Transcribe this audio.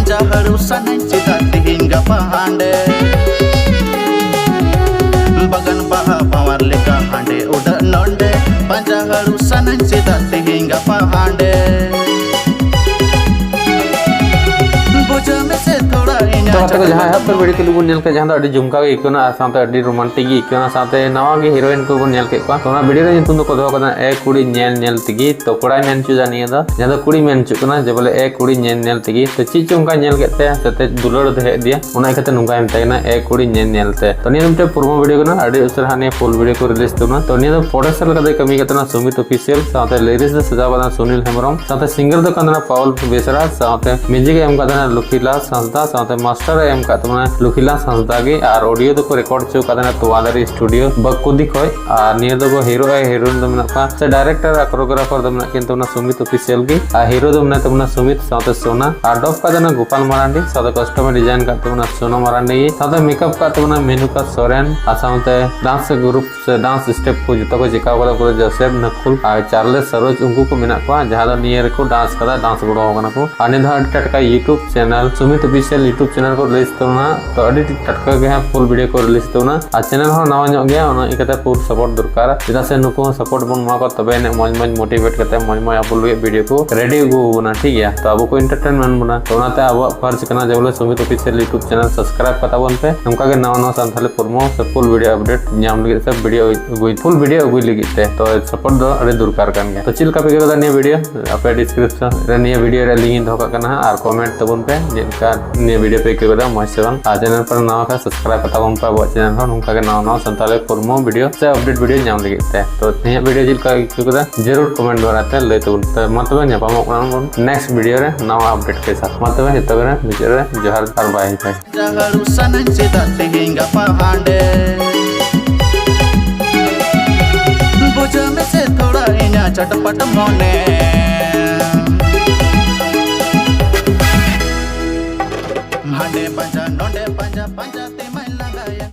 Panja harusan cita hingga pahande Bagan baha pawar leka hande udah nonde Panja harusan cita hingga pahande Boja mese thoda तो कते को जहां हफ्ते video के लिए नेल के जहां अडी झुमका के इकोना साथे अडी रोमांटिक के इकोना साथे नवा के हीरोइन को नेल के को तो ना वीडियो रे तुम को दो कदा ए कुड़ी नेल नेल तिगी तो कोड़ा मेन चु जानिए दा जहां कुड़ी मेन चु कना जे बोले ए कुड़ी नेल नेल तिगी तो ची चुमका नेल केते सते दुलड़ दे दिया उना कते नुंगा एम तैना ए कुड़ी नेल नेल ते तो नियम ते प्रोमो वीडियो कना अडी उसर हाने फुल वीडियो को रिलीज तो ना तो नियम प्रोडक्शन कदे कमी कतना सुमित ऑफिशियल साथे लिरिक्स दे सजा बना सुनील हेमरम साथे सिंगर दो कना पाउल बेसरा साथे म्यूजिक एम कदना लुखिला संस्था साथे मास्टर एम कतना लुखिला संस्था के और ऑडियो तो रिकॉर्ड चो कदना तोवादारी स्टूडियो बकुदी खय और नियर दो हीरो है हीरोइन दो मना का से डायरेक्टर और कोरियोग्राफर दो मना किंतु ना सुमित ऑफिशियल की और हीरो दो मना तमना सुमित साथे सोना और डॉप कदना गोपाल मरांडी साथे कस्टमर डिजाइन का तमना सोना मरांडी साथे मेकअप का तमना मेनुका सोरेन साथे डांस ग्रुप से डांस स्टेप को जतो को जिका वाला पूरा जोसेफ नकुल और चार्लेस सरोज उनको को मेना को जहां दो नियर को डांस कदा डांस गुडो होगना को आने धा टटका YouTube channel Sumit official YouTube channel को रिलीज तो ना तो अडी टटका के फुल वीडियो को रिलीज तो ना आ चैनल हो नवा ᱧᱚᱜ गया ओना इकते फुल सपोर्ट दरकार जेदा से नुको सपोर्ट बन मा को तबे ने मज मज मोटिवेट करते मज मज अपलोड वीडियो को रेडी गो बना ठीक है तो अब को एंटरटेनमेंट बना तो नाते अब फर्ज करना जे बोले Sumit official YouTube channel subscribe करता बन पे नमका के नवा नवा संथाली प्रोमो से फुल वीडियो अपडेट नाम लगे सब वीडियो फुल वीडियो अगुई लगे तो सपोर्ट दो अरे दरकार कान गया तो चिलका पे के निया वीडियो अपे डिस्क्रिप्शन रे निया वीडियो रे लिंक दो करना और कमेंट तबन पे जेका निया वीडियो पे के बदा मस्त बन आ चैनल पर नवा का सब्सक्राइब करता बन पे अब चैनल हो नमका के नवा नवा संथाली प्रोमो वीडियो से अपडेट वीडियो नाम लगे तो निया वीडियो चिलका के जरूर कमेंट द्वारा ले तो मतलब ᱧᱟᱯᱟᱢᱚᱜ ᱠᱟᱱᱟ ᱵᱚᱱ नेक्स्ट वीडियो रे नवा अपडेट के साथ मतलब हेतो रे वीडियो रे जोहार और bye bye harusan cita hingga pahande Boja mese thoda inya चटपट मोने